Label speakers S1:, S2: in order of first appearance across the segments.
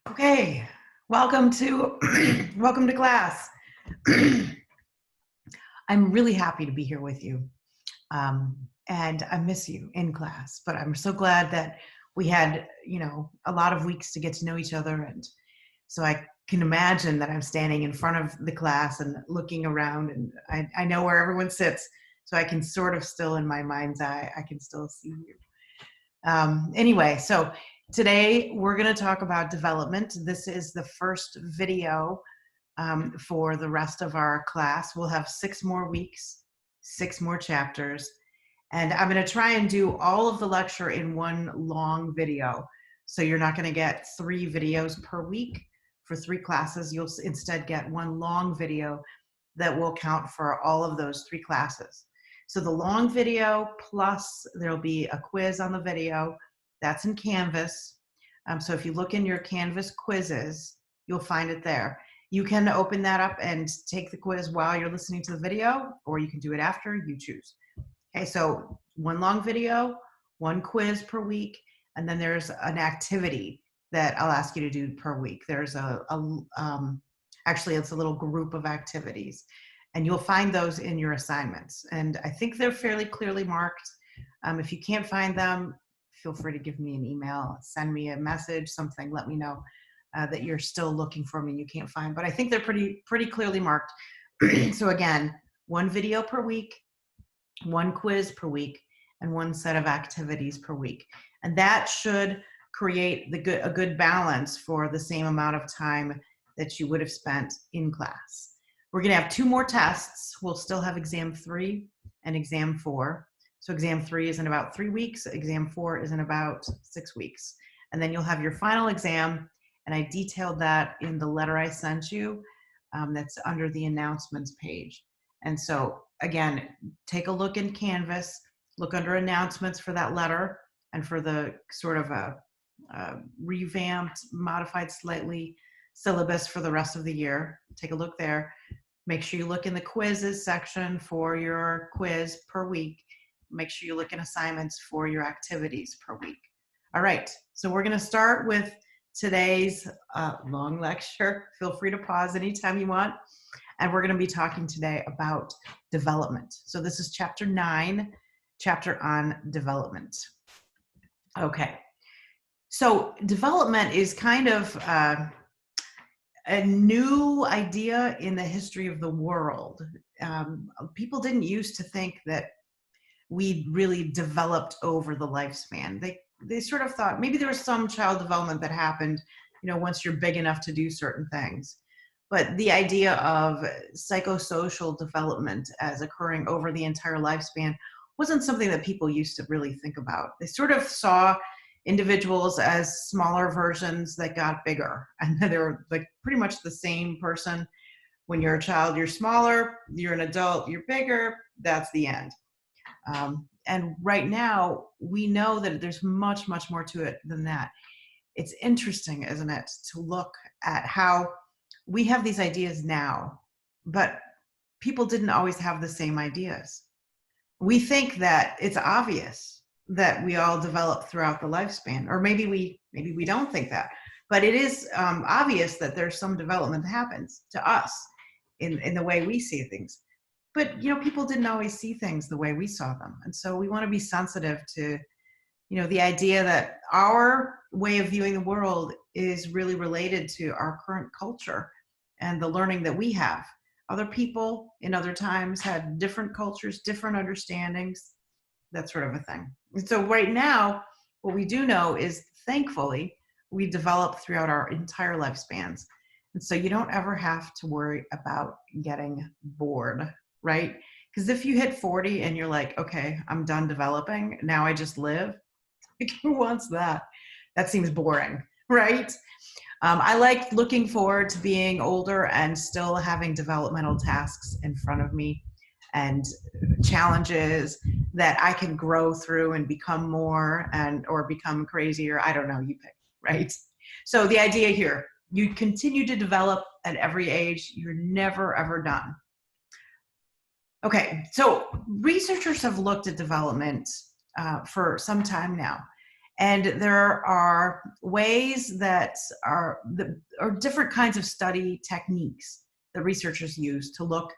S1: Okay, welcome to welcome to class. I'm really happy to be here with you, and I miss you in class. But I'm so glad that we had, a lot of weeks to get to know each other, and so I can imagine that I'm standing in front of the class and looking around, and I know where everyone sits, so I can sort of still in my mind's eye, I can still see you. Anyway, so today we're going to talk about development. This is the first video for the rest of our class. We'll have 6 more weeks, 6 more chapters, and I'm going to try and do all of the lecture in one long video. So you're not going to get 3 videos per week for 3 classes. You'll instead get one long video that will count for all of those 3 classes. So the long video plus there'll be a quiz on the video. That's in Canvas. So if you look in your Canvas quizzes, you'll find it there. You can open that up and take the quiz while you're listening to the video, or you can do it after, you choose. Okay, so one long video, one quiz per week, and then there's an activity that I'll ask you to do per week. There's actually it's a little group of activities, and you'll find those in your assignments. And I think they're fairly clearly marked. If you can't find them, feel free to give me an email, send me a message, something, let me know that you're still looking for me and you can't find, but I think they're pretty clearly marked. So again, one video per week, one quiz per week, and one set of activities per week. And that should create a good balance for the same amount of time that you would have spent in class. We're going to have 2 more tests. We'll still have exam 3 and exam 4. So exam 3 is in about 3 weeks. Exam 4 is in about 6 weeks. And then you'll have your final exam. And I detailed that in the letter I sent you. That's under the announcements page. And so again, take a look in Canvas, look under announcements for that letter and for the sort of a revamped, modified slightly syllabus for the rest of the year. Take a look there. Make sure you look in the quizzes section for your quiz per week. Make sure you look in assignments for your activities per week. All right, so we're going to start with today's long lecture. Feel free to pause anytime you want. And we're going to be talking today about development. So this is chapter 9, chapter on development. Okay, so development is kind of a new idea in the history of the world. People didn't used to think that we really developed over the lifespan. They sort of thought maybe there was some child development that happened, once you're big enough to do certain things. But the idea of psychosocial development as occurring over the entire lifespan wasn't something that people used to really think about. They sort of saw individuals as smaller versions that got bigger, and they were like pretty much the same person. When you're a child, you're smaller. You're an adult, you're bigger. That's the end. And right now, we know that there's much more to it than that. It's interesting, isn't it, to look at how we have these ideas now, but people didn't always have the same ideas. We think that it's obvious that we all develop throughout the lifespan, or maybe we don't think that, but it is obvious that there's some development that happens to us in the way we see things. But people didn't always see things the way we saw them, and so we want to be sensitive to the idea that our way of viewing the world is really related to our current culture and the learning that we have. Other people in other times had different cultures, different understandings, that sort of a thing. And so right now, what we do know is, thankfully, we develop throughout our entire lifespans. And so you don't ever have to worry about getting bored, right? Because if you hit 40 and you're like, okay, I'm done developing, now I just live, who wants that? That seems boring, right? I like looking forward to being older and still having developmental tasks in front of me and challenges that I can grow through and become more or become crazier. I don't know, you pick, right? So the idea here, you continue to develop at every age. You're never, ever done. Okay, so researchers have looked at development for some time now. And there are ways that are different kinds of study techniques that researchers use to look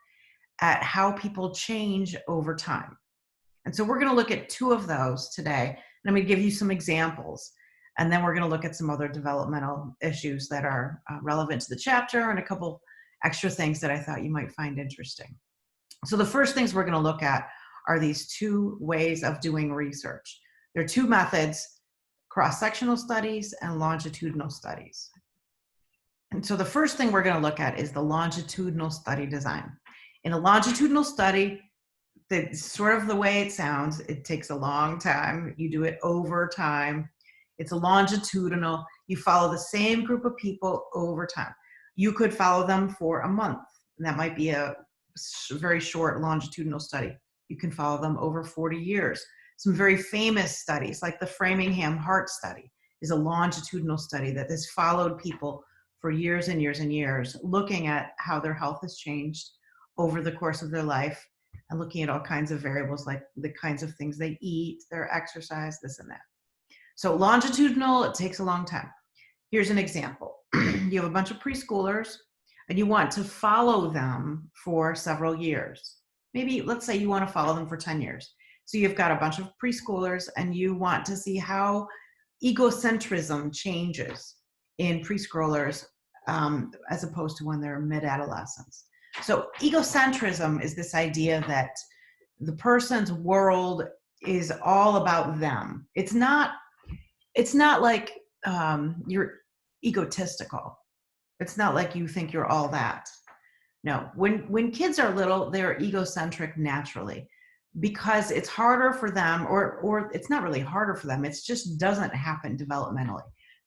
S1: at how people change over time. And so we're going to look at two of those today. And I'm going to give you some examples. And then we're going to look at some other developmental issues that are relevant to the chapter and a couple extra things that I thought you might find interesting. So the first things we're going to look at are these two ways of doing research. There are two methods: cross-sectional studies and longitudinal studies. And so the first thing we're going to look at is the longitudinal study design. In a longitudinal study, sort of the way it sounds, it takes a long time. You do it over time. It's a longitudinal. You follow the same group of people over time. You could follow them for a month, and that might be a very short longitudinal study. You can follow them over 40 years. Some very famous studies, like the Framingham Heart Study, is a longitudinal study that has followed people for years and years and years, looking at how their health has changed over the course of their life, and looking at all kinds of variables like the kinds of things they eat, their exercise, this and that. So longitudinal, it takes a long time. Here's an example. You have a bunch of preschoolers and you want to follow them for several years. Maybe, let's say you want to follow them for 10 years. So you've got a bunch of preschoolers and you want to see how egocentrism changes in preschoolers as opposed to when they're mid-adolescents. So egocentrism is this idea that the person's world is all about them. It's not like you're egotistical. It's not like you think you're all that. No, when kids are little, they're egocentric naturally, because it's harder for them, or it's not really harder for them, it just doesn't happen developmentally,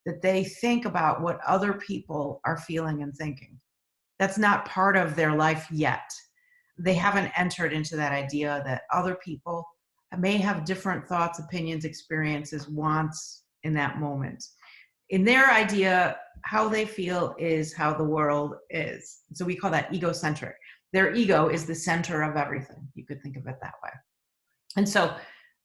S1: that they think about what other people are feeling and thinking. That's not part of their life yet. They haven't entered into that idea that other people may have different thoughts, opinions, experiences, wants in that moment. In their idea, how they feel is how the world is. So we call that egocentric. Their ego is the center of everything. You could think of it that way. And so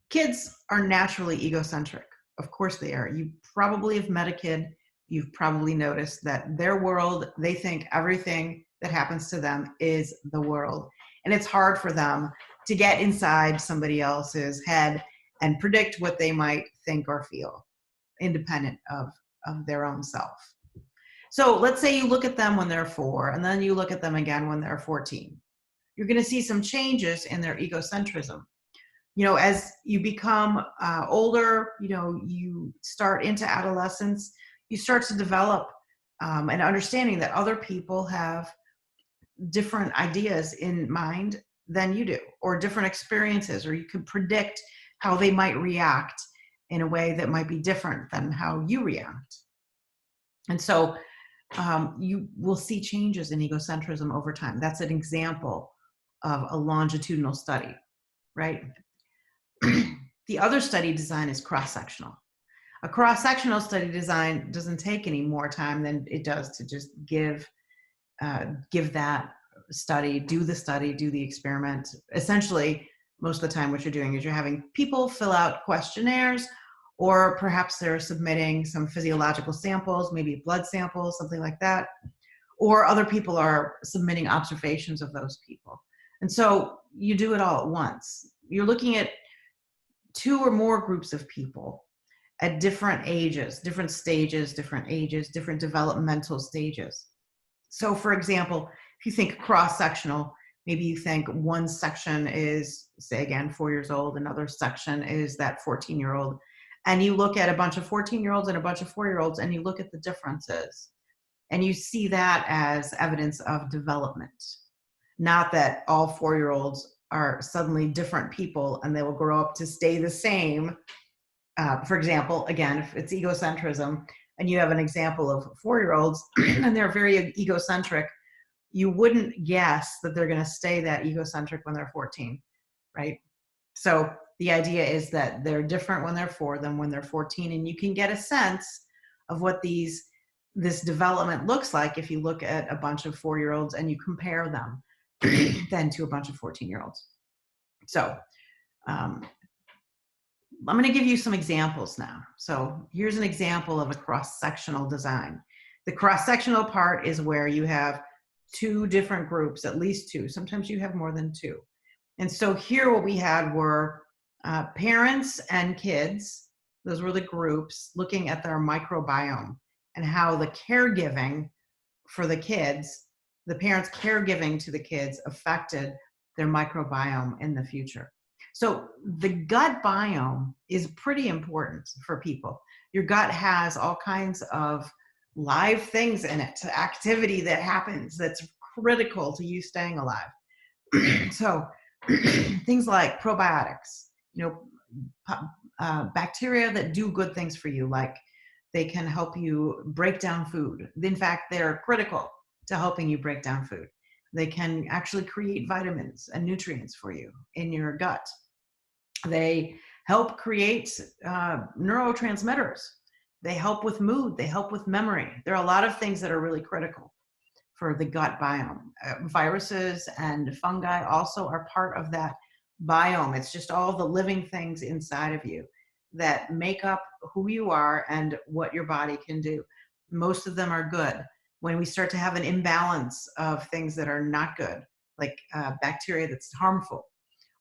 S1: kids are naturally egocentric. Of course they are. You probably have met a kid. You've probably noticed that their world, they think everything that happens to them is the world. And it's hard for them to get inside somebody else's head and predict what they might think or feel, independent of their own self. So let's say you look at them when they're 4, and then you look at them again when they're 14. You're going to see some changes in their egocentrism. You know, as you become older, you know, you start into adolescence, you start to develop an understanding that other people have different ideas in mind than you do, or different experiences, or you can predict how they might react in a way that might be different than how you react. And so you will see changes in egocentrism over time. That's an example of a longitudinal study, right? The other study design is cross-sectional. A cross-sectional study design doesn't take any more time than it does to just give that study, do the experiment. Essentially, most of the time what you're doing is you're having people fill out questionnaires, or perhaps they're submitting some physiological samples, maybe blood samples, something like that, or other people are submitting observations of those people. And so you do it all at once. You're looking at 2 or more groups of people at different ages, different stages, different ages, different developmental stages. So for example, if you think cross-sectional, maybe you think one section is, say again, 4 years old, another section is that 14-year-old, and you look at a bunch of 14-year-olds and a bunch of 4-year-olds, and you look at the differences, and you see that as evidence of development. Not that all 4-year-olds are suddenly different people and they will grow up to stay the same. For example, again, if it's egocentrism and you have an example of 4-year-olds and they're very egocentric, you wouldn't guess that they're going to stay that egocentric when they're 14, right? So the idea is that they're different when they're 4 than when they're 14, and you can get a sense of what this development looks like if you look at a bunch of 4-year-olds and you compare them then to a bunch of 14-year-olds. So I'm going to give you some examples now. So here's an example of a cross-sectional design. The cross-sectional part is where you have two different groups, at least two. Sometimes you have more than two. And so here what we had were parents and kids. Those were the groups looking at their microbiome and how the caregiving for the kids, the parents' caregiving to the kids affected their microbiome in the future. So the gut biome is pretty important for people. Your gut has all kinds of live things in it, activity that happens that's critical to you staying alive. So things like probiotics, bacteria that do good things for you, like they can help you break down food. In fact, they're critical to helping you break down food. They can actually create vitamins and nutrients for you in your gut. They help create neurotransmitters. They help with mood. They help with memory. There are a lot of things that are really critical for the gut biome. Viruses and fungi also are part of that biome. It's just all the living things inside of you that make up who you are and what your body can do. Most of them are good. When we start to have an imbalance of things that are not good, like bacteria that's harmful,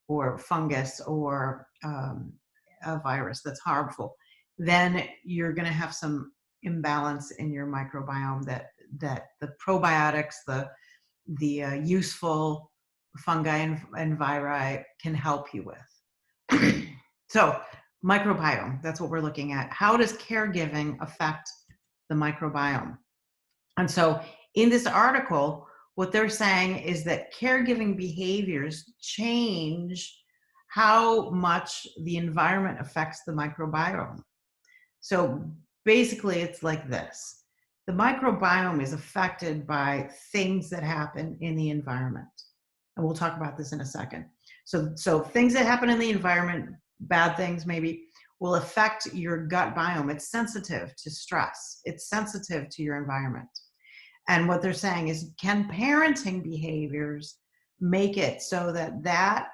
S1: or fungus, or a virus that's harmful, then you're going to have some imbalance in your microbiome that the probiotics, the useful fungi and viri can help you with. So microbiome, that's what we're looking at. How does caregiving affect the microbiome? And so in this article, what they're saying is that caregiving behaviors change how much the environment affects the microbiome. So basically it's like this. The microbiome is affected by things that happen in the environment. And we'll talk about this in a second. So things that happen in the environment, bad things maybe, will affect your gut biome. It's sensitive to stress. It's sensitive to your environment. And what they're saying is, can parenting behaviors make it so that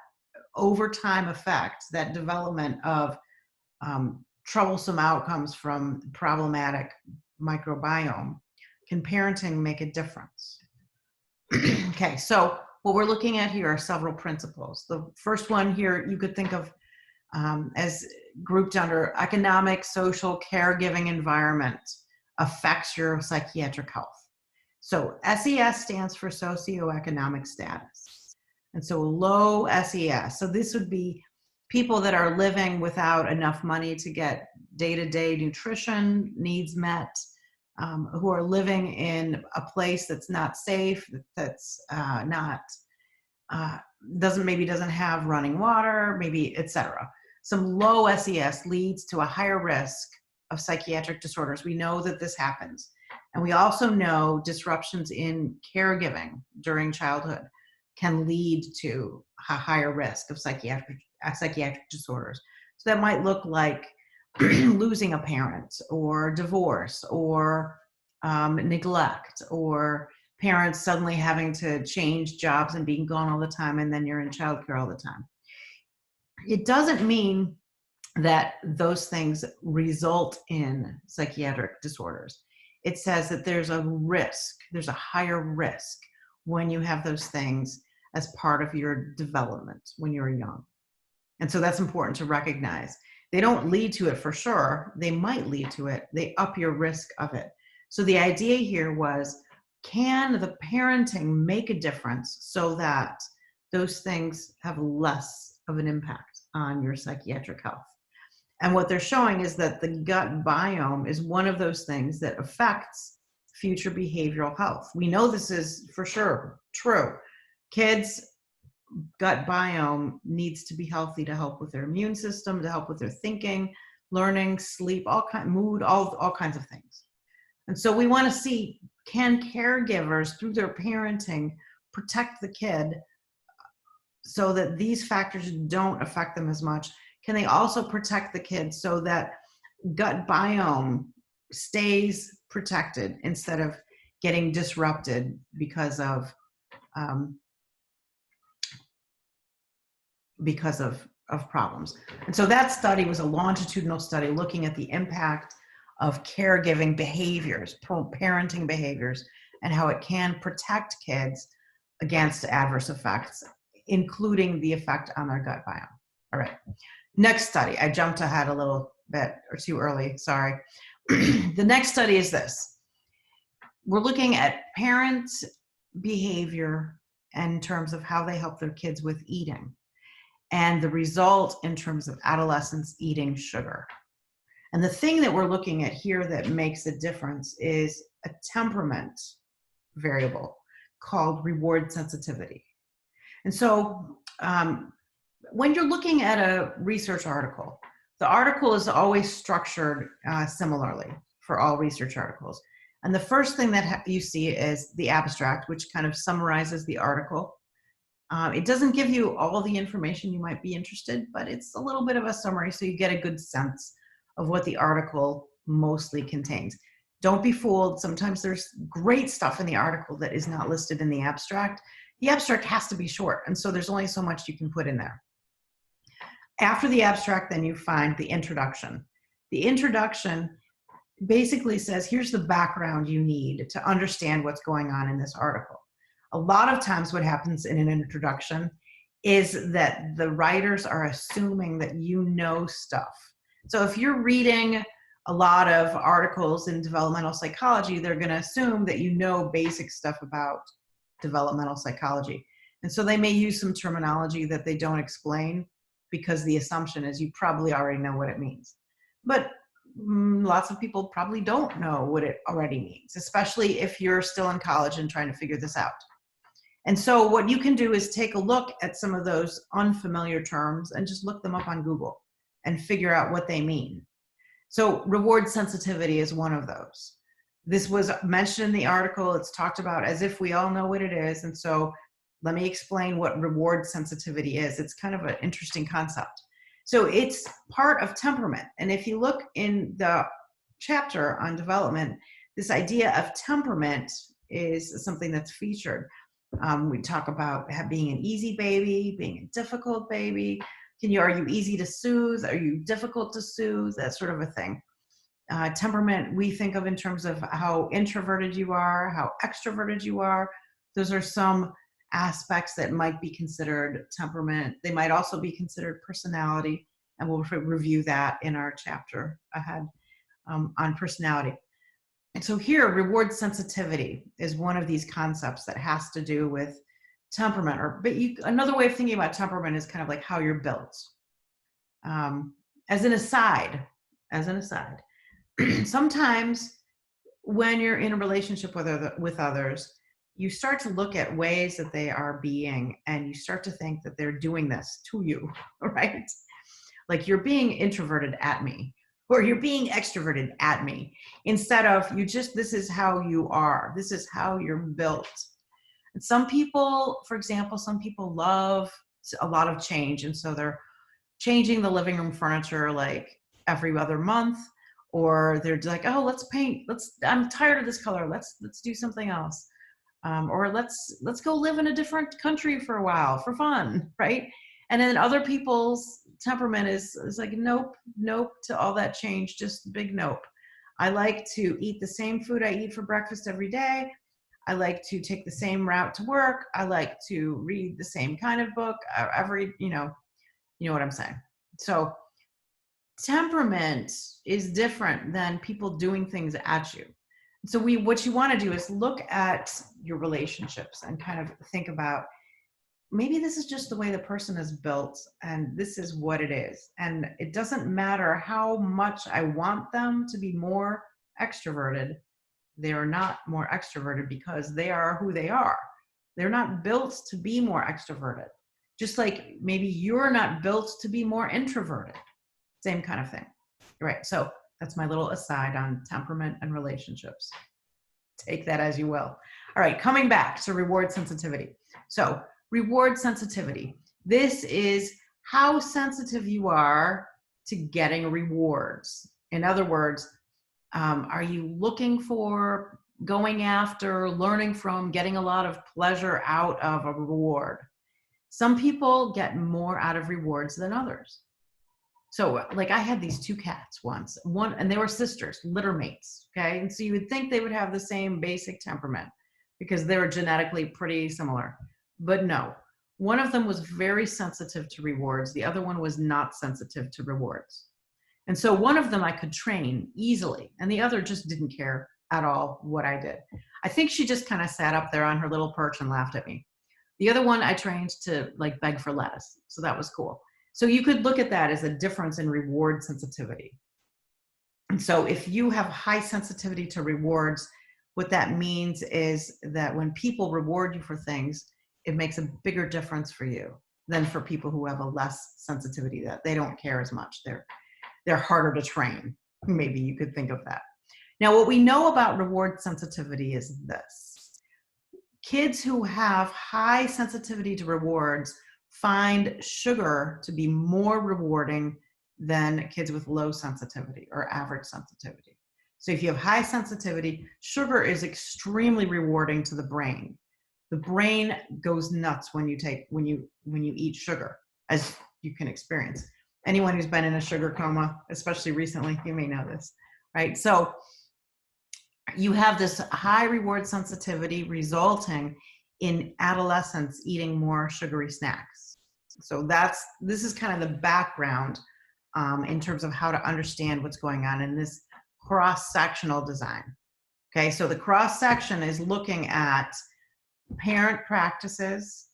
S1: over time effect, that development of troublesome outcomes from problematic microbiome, can parenting make a difference? Okay, so what we're looking at here are several principles. The first one here you could think of as grouped under economic, social, caregiving environment affects your psychiatric health. So SES stands for socioeconomic status. And so low SES. So this would be people that are living without enough money to get day-to-day nutrition needs met, who are living in a place that's not safe, that's doesn't have running water, maybe, etc. Some low SES leads to a higher risk of psychiatric disorders. We know that this happens. And we also know disruptions in caregiving during childhood can lead to a higher risk of psychiatric disorders. So that might look like losing a parent, or divorce, or neglect, or parents suddenly having to change jobs and being gone all the time, and then you're in childcare all the time. It doesn't mean that those things result in psychiatric disorders. It says that there's a risk, there's a higher risk when you have those things as part of your development when you're young. And so that's important to recognize. They don't lead to it for sure. They might lead to it. They up your risk of it. So the idea here was, can the parenting make a difference so that those things have less of an impact on your psychiatric health? And what they're showing is that the gut biome is one of those things that affects future behavioral health. We know this is for sure true. Kids' gut biome needs to be healthy to help with their immune system, to help with their thinking, learning, sleep, mood, all kinds of things. And so we want to see, can caregivers through their parenting protect the kid so that these factors don't affect them as much? Can they also protect the kids so that gut biome stays protected instead of getting disrupted because of of problems. And so that study was a longitudinal study looking at the impact of caregiving behaviors, parenting behaviors, and how it can protect kids against adverse effects, including the effect on their gut biome. All right, next study. I jumped ahead a little bit or too early, sorry. The next study is this. We're looking at parents' behavior in terms of how they help their kids with eating, and the result in terms of adolescents eating sugar. And the thing that we're looking at here that makes a difference is a temperament variable called reward sensitivity. And so when you're looking at a research article, the article is always structured similarly for all research articles. And the first thing that you see is the abstract, which kind of summarizes the article. It doesn't give you all the information you might be interested, but it's a little bit of a summary so you get a good sense of what the article mostly contains. Don't be fooled. Sometimes there's great stuff in the article that is not listed in the abstract. The abstract has to be short, and so there's only so much you can put in there. After the abstract, then you find the introduction. The introduction basically says, here's the background you need to understand what's going on in this article. A lot of times what happens in an introduction is that the writers are assuming that you know stuff. So if you're reading a lot of articles in developmental psychology, they're going to assume that you know basic stuff about developmental psychology. And so they may use some terminology that they don't explain because the assumption is you probably already know what it means. But lots of people probably don't know what it already means, especially if you're still in college and trying to figure this out. And so what you can do is take a look at some of those unfamiliar terms and just look them up on Google and figure out what they mean. So reward sensitivity is one of those. This was mentioned in the article. It's talked about as if we all know what it is. And so let me explain what reward sensitivity is. It's kind of an interesting concept. So it's part of temperament. And if you look in the chapter on development, this idea of temperament is something that's featured. We talk about being an easy baby, being a difficult baby. Are you easy to soothe? Are you difficult to soothe? That sort of a thing. Temperament, we think of in terms of how introverted you are, how extroverted you are. Those are some aspects that might be considered temperament. They might also be considered personality, and we'll review that in our chapter ahead on personality. And so here, reward sensitivity is one of these concepts that has to do with temperament. Another way of thinking about temperament is kind of like how you're built. As an aside, sometimes when you're in a relationship with others, you start to look at ways that they are being, and you start to think that they're doing this to you, right? Like you're being introverted at me, or you're being extroverted at me, instead of this is how you are. This is how you're built. And some people, for example, love a lot of change. And so they're changing the living room furniture like every other month, or they're like, oh, let's paint. I'm tired of this color. Let's do something else. Or let's go live in a different country for a while for fun, right? And then other people's temperament is like, nope to all that change, just big nope. I like to eat the same food I eat for breakfast every day. I like to take the same route to work. I like to read the same kind of book you know what I'm saying. So temperament is different than people doing things at you. So what you want to do is look at your relationships and kind of think about, maybe this is just the way the person is built, and this is what it is. And it doesn't matter how much I want them to be more extroverted. They are not more extroverted because they are who they are. They're not built to be more extroverted. Just like maybe you're not built to be more introverted. Same kind of thing, right? So that's my little aside on temperament and relationships. Take that as you will. All right, coming back to reward sensitivity. So reward sensitivity. This is how sensitive you are to getting rewards. In other words, are you looking for, going after, learning from, getting a lot of pleasure out of a reward? Some people get more out of rewards than others. So like I had these two cats once, and they were sisters, litter mates. Okay. And so you would think they would have the same basic temperament because they were genetically pretty similar, but no. One of them was very sensitive to rewards. The other one was not sensitive to rewards. And so one of them I could train easily, and the other just didn't care at all what I did. I think she just kind of sat up there on her little perch and laughed at me. The other one I trained to like beg for lettuce. So that was cool. So you could look at that as a difference in reward sensitivity. And so if you have high sensitivity to rewards, what that means is that when people reward you for things, it makes a bigger difference for you than for people who have a less sensitivity, that they don't care as much. They're harder to train. Maybe you could think of that. Now, what we know about reward sensitivity is this. Kids who have high sensitivity to rewards find sugar to be more rewarding than kids with low sensitivity or average sensitivity. So if you have high sensitivity, sugar is extremely rewarding to the brain. The brain goes nuts when you eat sugar, as you can experience. Anyone who's been in a sugar coma, especially recently, you may know this, right? So you have this high reward sensitivity resulting in adolescents eating more sugary snacks. So this is kind of the background in terms of how to understand what's going on in this cross-sectional design. Okay, so the cross-section is looking at parent practices,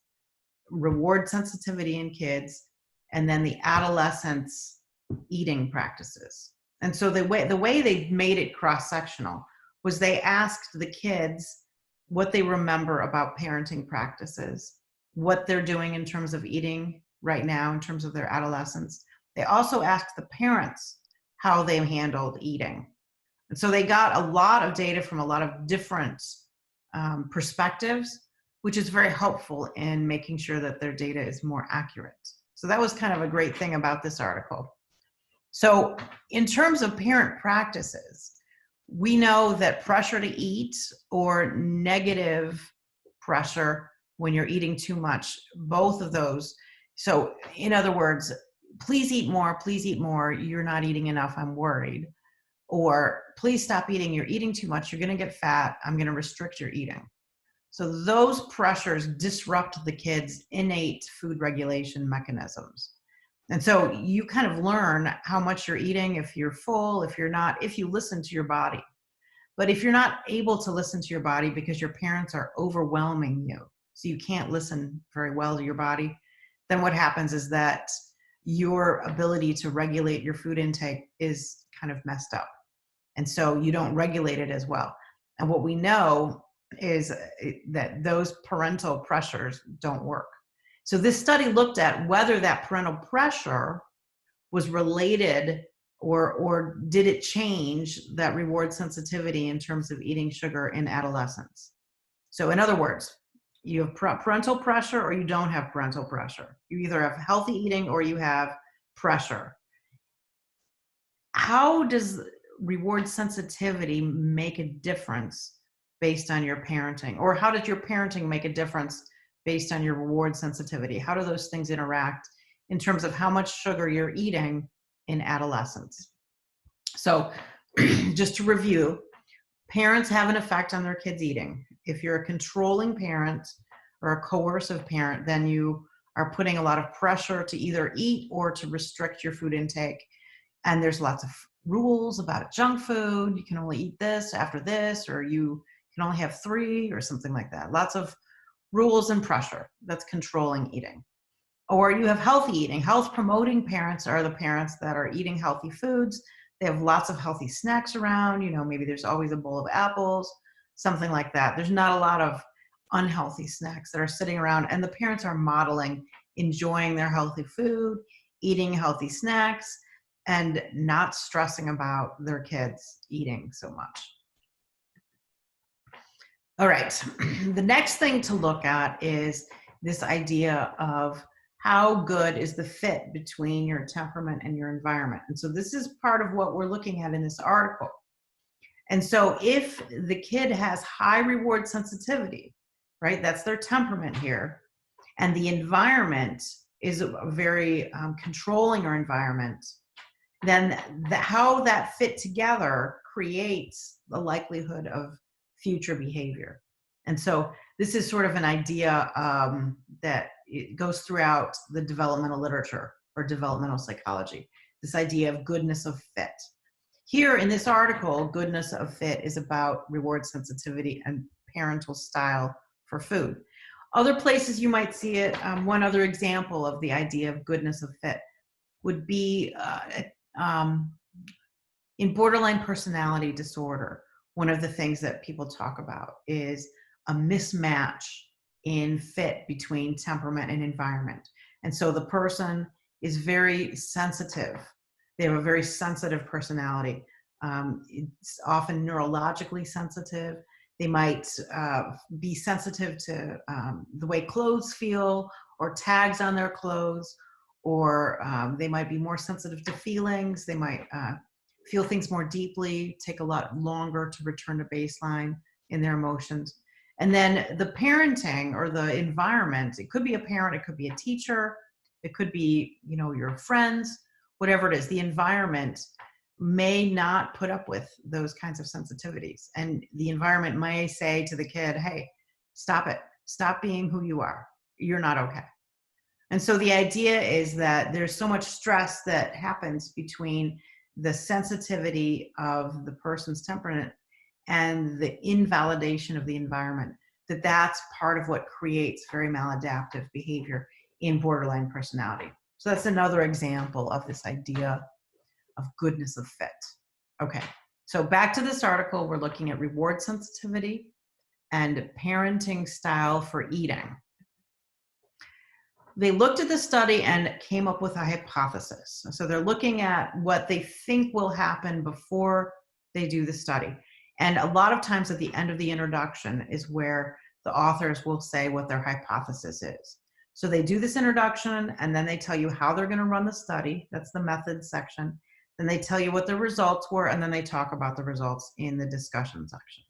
S1: reward sensitivity in kids, and then the adolescents' eating practices. And so the way they made it cross-sectional was they asked the kids what they remember about parenting practices, what they're doing in terms of eating right now, in terms of their adolescence. They also asked the parents how they handled eating. And so they got a lot of data from a lot of different perspectives, which is very helpful in making sure that their data is more accurate. So that was kind of a great thing about this article. So in terms of parent practices, we know that pressure to eat or negative pressure when you're eating too much, both of those. So in other words, please eat more, you're not eating enough, I'm worried. Or please stop eating, you're eating too much, you're gonna get fat, I'm gonna restrict your eating. So those pressures disrupt the kids' innate food regulation mechanisms. And so you kind of learn how much you're eating, if you're full, if you're not, if you listen to your body. But if you're not able to listen to your body because your parents are overwhelming you, so you can't listen very well to your body, then what happens is that your ability to regulate your food intake is kind of messed up. And so you don't regulate it as well. And what we know is that those parental pressures don't work. So this study looked at whether that parental pressure was related or did it change that reward sensitivity in terms of eating sugar in adolescence. So in other words, you have parental pressure or you don't have parental pressure. You either have healthy eating or you have pressure. How does reward sensitivity make a difference based on your parenting? Or how did your parenting make a difference based on your reward sensitivity? How do those things interact in terms of how much sugar you're eating in adolescence? So just to review, parents have an effect on their kids' eating. If you're a controlling parent or a coercive parent, then you are putting a lot of pressure to either eat or to restrict your food intake. And there's lots of rules about junk food. You can only eat this after this, or you can only have 3 or something like that. Lots of rules and pressure. That's controlling eating. Or you have healthy eating. Health promoting parents are the parents that are eating healthy foods. They have lots of healthy snacks around. You know, maybe there's always a bowl of apples, something like that. There's not a lot of unhealthy snacks that are sitting around, and the parents are modeling enjoying their healthy food, eating healthy snacks, and not stressing about their kids eating so much. All right, the next thing to look at is this idea of how good is the fit between your temperament and your environment. And so this is part of what we're looking at in this article. And so if the kid has high reward sensitivity, right, that's their temperament here, and the environment is a very controlling our environment, then how that fit together creates the likelihood of future behavior. And so this is sort of an idea that it goes throughout the developmental literature or developmental psychology, this idea of goodness of fit. Here in this article, goodness of fit is about reward sensitivity and parental style for food. Other places you might see it, one other example of the idea of goodness of fit would be in borderline personality disorder. One of the things that people talk about is a mismatch in fit between temperament and environment. And so the person is very sensitive. They have a very sensitive personality. It's often neurologically sensitive. They might be sensitive to the way clothes feel or tags on their clothes, or they might be more sensitive to feelings. They might feel things more deeply, take a lot longer to return to baseline in their emotions. And then the parenting or the environment, it could be a parent, it could be a teacher, it could be, you know, your friends, whatever it is, the environment may not put up with those kinds of sensitivities. And the environment may say to the kid, hey, stop it. Stop being who you are. You're not okay. And so the idea is that there's so much stress that happens between the sensitivity of the person's temperament and the invalidation of the environment, that's part of what creates very maladaptive behavior in borderline personality. So that's another example of this idea of goodness of fit. Okay, so back to this article, we're looking at reward sensitivity and parenting style for eating. They looked at the study and came up with a hypothesis. So they're looking at what they think will happen before they do the study. And a lot of times at the end of the introduction is where the authors will say what their hypothesis is. So they do this introduction and then they tell you how they're going to run the study. That's the methods section. Then they tell you what the results were, and then they talk about the results in the discussion section.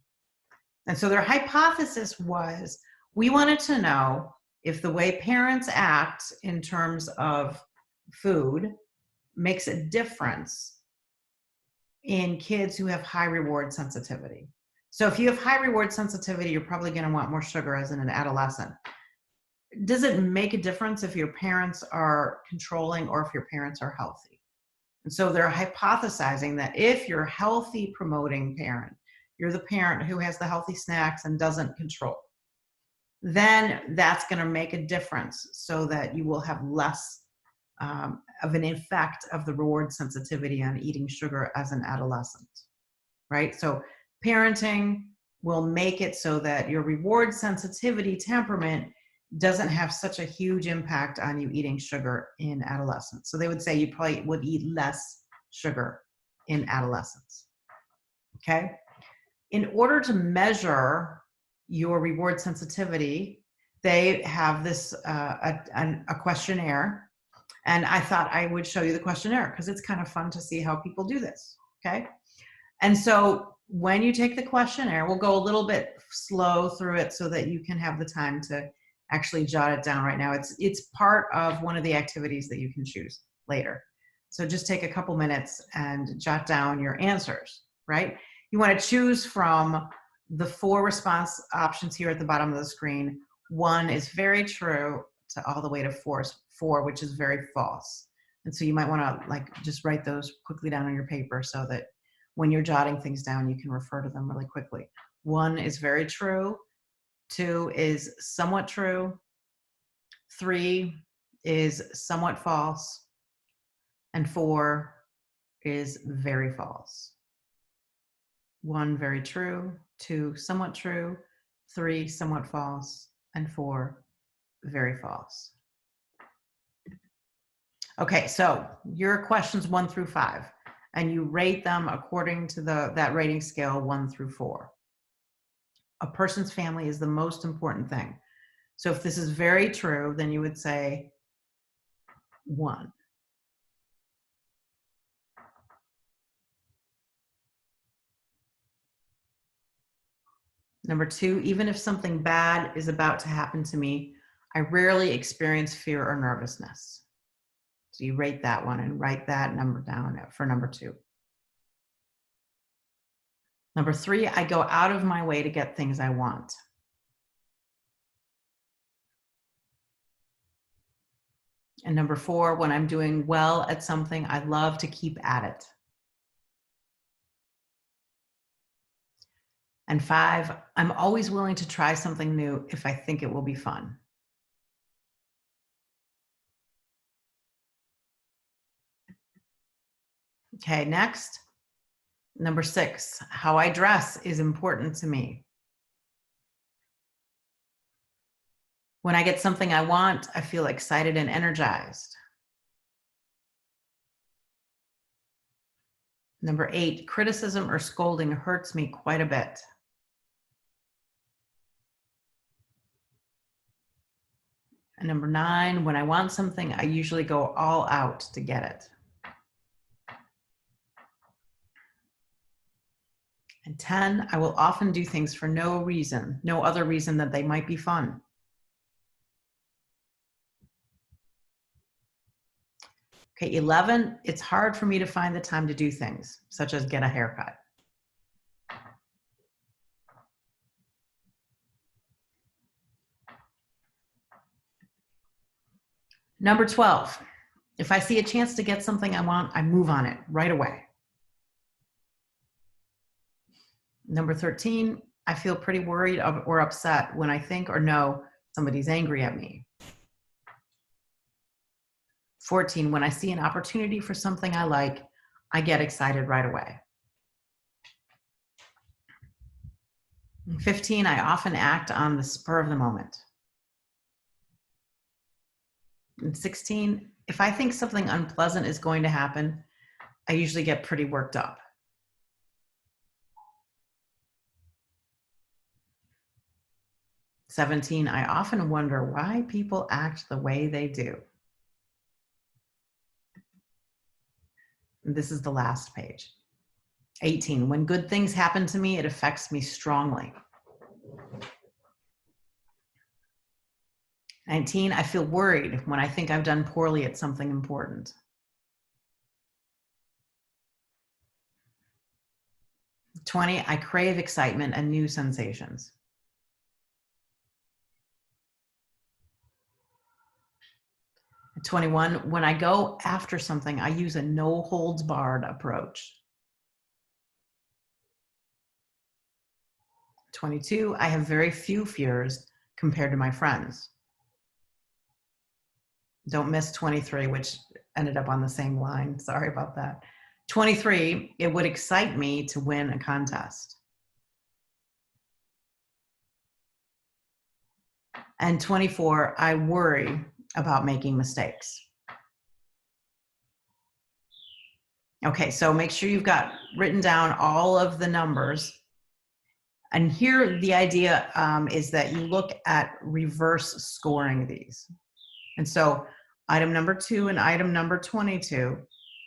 S1: And so their hypothesis was, we wanted to know if the way parents act in terms of food makes a difference in kids who have high reward sensitivity. So if you have high reward sensitivity, you're probably going to want more sugar as an adolescent. Does it make a difference if your parents are controlling or if your parents are healthy? And so they're hypothesizing that if you're a healthy promoting parent, you're the parent who has the healthy snacks and doesn't control, then that's going to make a difference so that you will have less of an effect of the reward sensitivity on eating sugar as an adolescent, right? So parenting will make it so that your reward sensitivity temperament doesn't have such a huge impact on you eating sugar in adolescence. So they would say you probably would eat less sugar in adolescence, okay? In order to measure your reward sensitivity, they have this a questionnaire. And I thought I would show you the questionnaire because it's kind of fun to see how people do this, okay? And so when you take the questionnaire, we'll go a little bit slow through it so that you can have the time to actually jot it down right now. It's part of one of the activities that you can choose later. So just take a couple minutes and jot down your answers, right? You want to choose from the 4 response options here at the bottom of the screen. 1 is very true to all the way to 4, which is very false. And so you might want to like just write those quickly down on your paper so that when you're jotting things down, you can refer to them really quickly. 1 is very true. 2 is somewhat true. 3 is somewhat false. And 4 is very false. 1 very true, 2 somewhat true, 3 somewhat false, and 4 very false. Okay, so your questions 1 through 5, and you rate them according to that rating scale 1 through 4. A person's family is the most important thing. So if this is very true, then you would say 1. Number 2, even if something bad is about to happen to me, I rarely experience fear or nervousness. So you rate that one and write that number down for number 2. Number 3, I go out of my way to get things I want. And number 4, when I'm doing well at something, I love to keep at it. And 5, I'm always willing to try something new if I think it will be fun. Okay, next. Number 6, how I dress is important to me. When I get something I want, I feel excited and energized. Number 8, criticism or scolding hurts me quite a bit. And number 9, when I want something, I usually go all out to get it. And 10, I will often do things for no reason, no other reason that they might be fun. Okay, 11, it's hard for me to find the time to do things, such as get a haircut. Number 12, if I see a chance to get something I want, I move on it right away. Number 13, I feel pretty worried or upset when I think or know somebody's angry at me. 14, when I see an opportunity for something I like, I get excited right away. 15, I often act on the spur of the moment. And 16, if I think something unpleasant is going to happen, I usually get pretty worked up. 17, I often wonder why people act the way they do. And this is the last page. 18, when good things happen to me, it affects me strongly. 19, I feel worried when I think I've done poorly at something important. 20, I crave excitement and new sensations. 21, when I go after something, I use a no holds barred approach. 22, I have very few fears compared to my friends. Don't miss 23, which ended up on the same line. Sorry about that. 23, it would excite me to win a contest. And 24, I worry about making mistakes. Okay, so make sure you've got written down all of the numbers. And here the idea is that you look at reverse scoring these. And so item number 2 and item number 22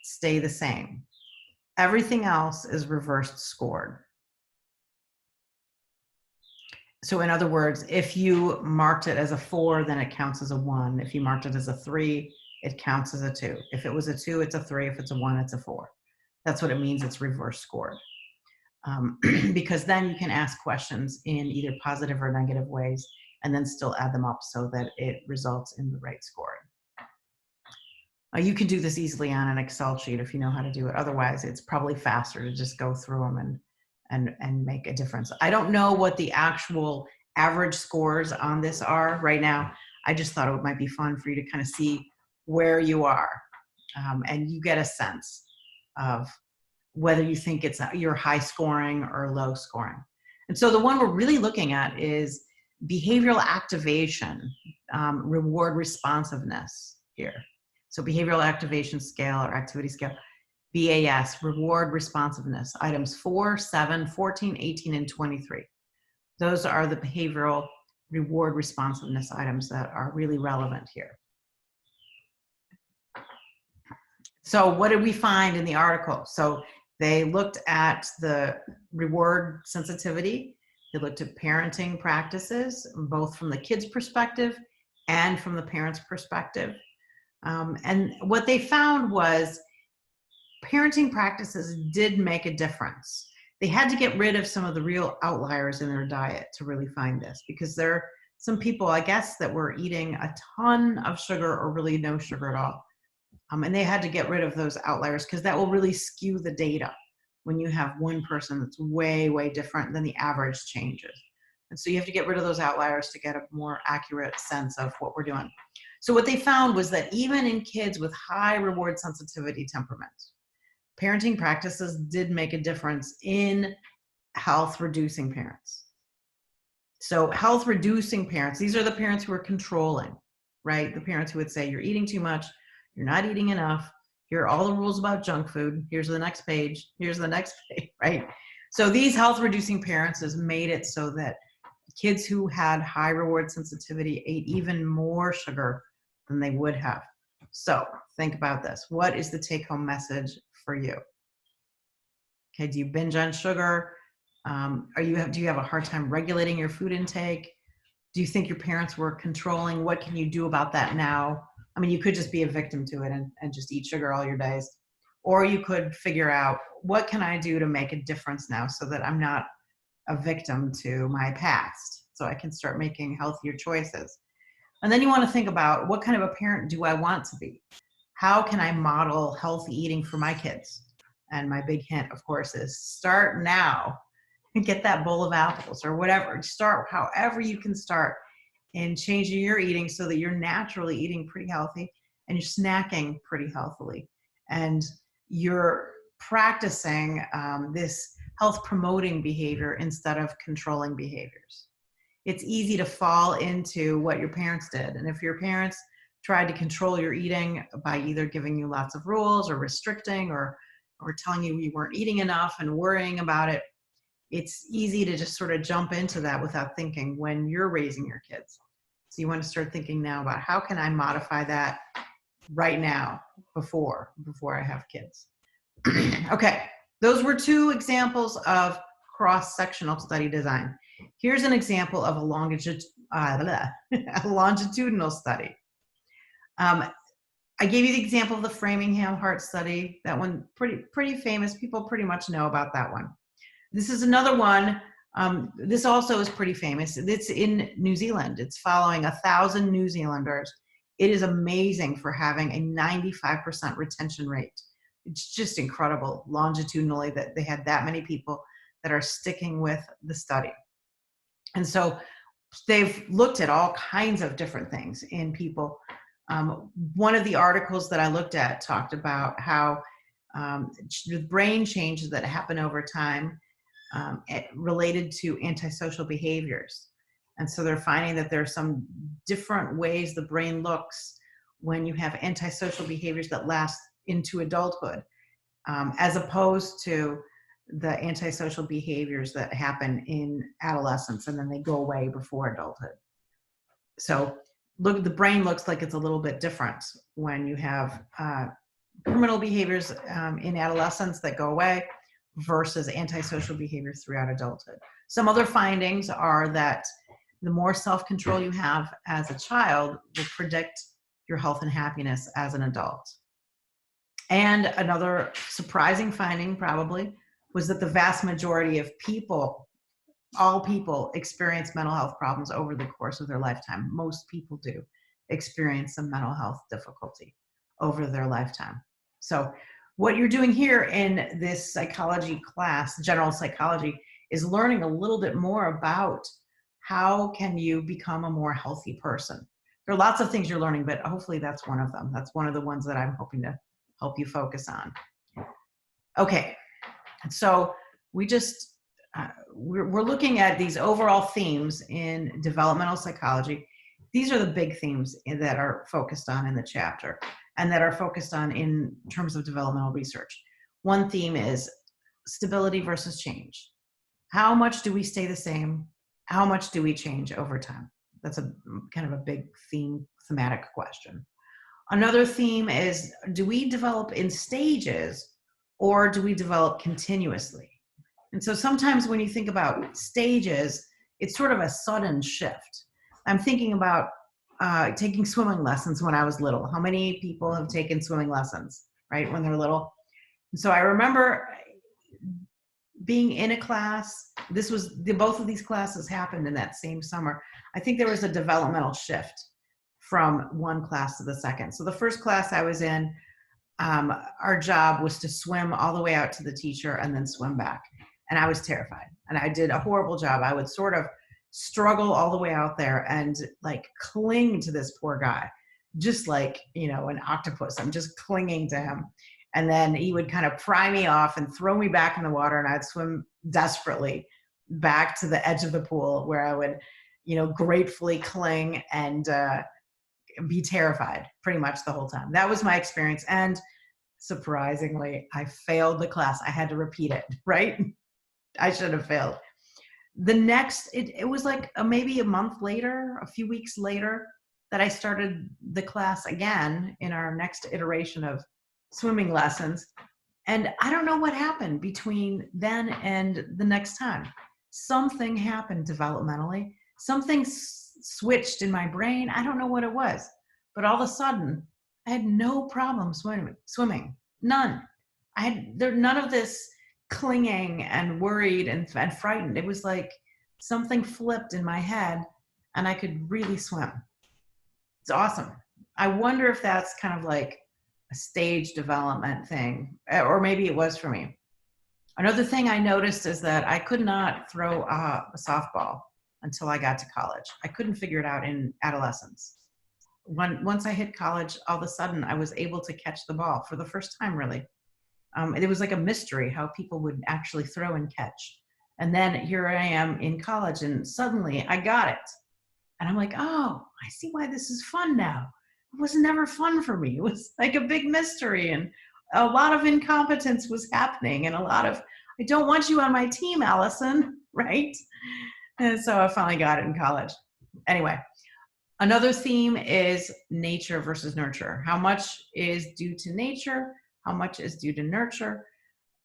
S1: stay the same. Everything else is reversed scored. So in other words, if you marked it as a 4, then it counts as a 1. If you marked it as a 3, it counts as a 2. If it was a 2, it's a 3. If it's a 1, it's a 4. That's what it means, it's reverse scored. Because then you can ask questions in either positive or negative ways and then still add them up so that it results in the right scoring. You can do this easily on an Excel sheet if you know how to do it. Otherwise, it's probably faster to just go through them and make a difference. I don't know what the actual average scores on this are right now. I just thought it might be fun for you to kind of see where you are, and you get a sense of whether you think you're high scoring or low scoring. And so the one we're really looking at is behavioral activation, reward responsiveness here. So behavioral activation scale or activity scale, BAS, reward responsiveness, items 4, 7, 14, 18, and 23. Those are the behavioral reward responsiveness items that are really relevant here. So what did we find in the article? So they looked at the reward sensitivity. They looked at parenting practices, both from the kid's perspective and from the parent's perspective. And what they found was parenting practices did make a difference. They had to get rid of some of the real outliers in their diet to really find this, because there are some people, I guess, that were eating a ton of sugar or really no sugar at all. And they had to get rid of those outliers, because that will really skew the data when you have one person that's way, way different than the average changes. And so you have to get rid of those outliers to get a more accurate sense of what we're doing. So what they found was that even in kids with high reward sensitivity temperaments, parenting practices did make a difference in health reducing parents. So health reducing parents, these are the parents who are controlling, right? The parents who would say, you're eating too much, you're not eating enough, here are all the rules about junk food, here's the next page, here's the next page, right? So these health reducing parents has made it so that kids who had high reward sensitivity ate even more sugar than they would have. So think about this. What is the take home message for you? Okay, do you binge on sugar? Do you have a hard time regulating your food intake? Do you think your parents were controlling? What can you do about that now? I mean, you could just be a victim to it and just eat sugar all your days. Or you could figure out, what can I do to make a difference now so that I'm not a victim to my past, so I can start making healthier choices. And then you want to think about, what kind of a parent do I want to be? How can I model healthy eating for my kids? And my big hint, of course, is start now and get that bowl of apples or whatever. Start however you can start in changing your eating so that you're naturally eating pretty healthy and you're snacking pretty healthily. And you're practicing this health promoting behavior instead of controlling behaviors. It's easy to fall into what your parents did. And if your parents tried to control your eating by either giving you lots of rules or restricting or telling you weren't eating enough and worrying about it, it's easy to just sort of jump into that without thinking when you're raising your kids. So you want to start thinking now about, how can I modify that right now before I have kids? Okay, those were two examples of cross-sectional study design. Here's an example of a longitudinal study. I gave you the example of the Framingham Heart Study. That one, pretty famous. People pretty much know about that one. This is another one. This also is pretty famous. It's in New Zealand. It's following 1,000 New Zealanders. It is amazing for having a 95% retention rate. It's just incredible longitudinally that they had that many people that are sticking with the study. And so they've looked at all kinds of different things in people. One of the articles that I looked at talked about how the brain changes that happen over time related to antisocial behaviors. And so they're finding that there are some different ways the brain looks when you have antisocial behaviors that last into adulthood, as opposed to the antisocial behaviors that happen in adolescence and then they go away before adulthood. So the brain looks like it's a little bit different when you have criminal behaviors in adolescence that go away versus antisocial behaviors throughout adulthood. Some other findings are that the more self-control you have as a child will predict your health and happiness as an adult. And another surprising finding probably was that the vast majority of people, all people, experience mental health problems over the course of their lifetime. Most people do experience some mental health difficulty over their lifetime. So what you're doing here in this psychology class, general psychology, is learning a little bit more about how can you become a more healthy person. There are lots of things you're learning, but hopefully that's one of them. That's one of the ones that I'm hoping to help you focus on. Okay, so we're looking at these overall themes in developmental psychology. These are the big themes that are focused on in the chapter and that are focused on in terms of developmental research. One theme is stability versus change. How much do we stay the same? How much do we change over time? That's a kind of a big thematic question. Another theme is, do we develop in stages or do we develop continuously? And so sometimes when you think about stages, it's sort of a sudden shift. I'm thinking about taking swimming lessons when I was little. How many people have taken swimming lessons, right, when they're little? So I remember being in a class. This was both of these classes happened in that same summer. I think there was a developmental shift from one class to the second. So the first class I was in, our job was to swim all the way out to the teacher and then swim back. And I was terrified. And I did a horrible job. I would sort of struggle all the way out there and like cling to this poor guy, just like, you know, an octopus. I'm just clinging to him. And then he would kind of pry me off and throw me back in the water, and I'd swim desperately back to the edge of the pool where I would, you know, gratefully cling and be terrified pretty much the whole time. That was my experience. And surprisingly, I failed the class. I had to repeat it, right? I should have failed. The next, it was like maybe a month later, a few weeks later, that I started the class again in our next iteration of swimming lessons. And I don't know what happened between then and the next time. Something happened developmentally. Something switched in my brain. I don't know what it was. But all of a sudden, I had no problem swimming. None. I had none of this clinging and worried and frightened. It was like something flipped in my head and I could really swim. It's awesome. I wonder if that's kind of like a stage development thing, or maybe it was for me. Another thing I noticed is that I could not throw a softball until I got to college. I couldn't figure it out in adolescence. Once I hit college, all of a sudden I was able to catch the ball for the first time, really. It was like a mystery how people would actually throw and catch. And then here I am in college and suddenly I got it. And I'm like, oh, I see why this is fun now. It was never fun for me. It was like a big mystery and a lot of incompetence was happening and a lot of, I don't want you on my team, Allison, right? And so I finally got it in college. Anyway, another theme is nature versus nurture. How much is due to nature? How much is due to nurture?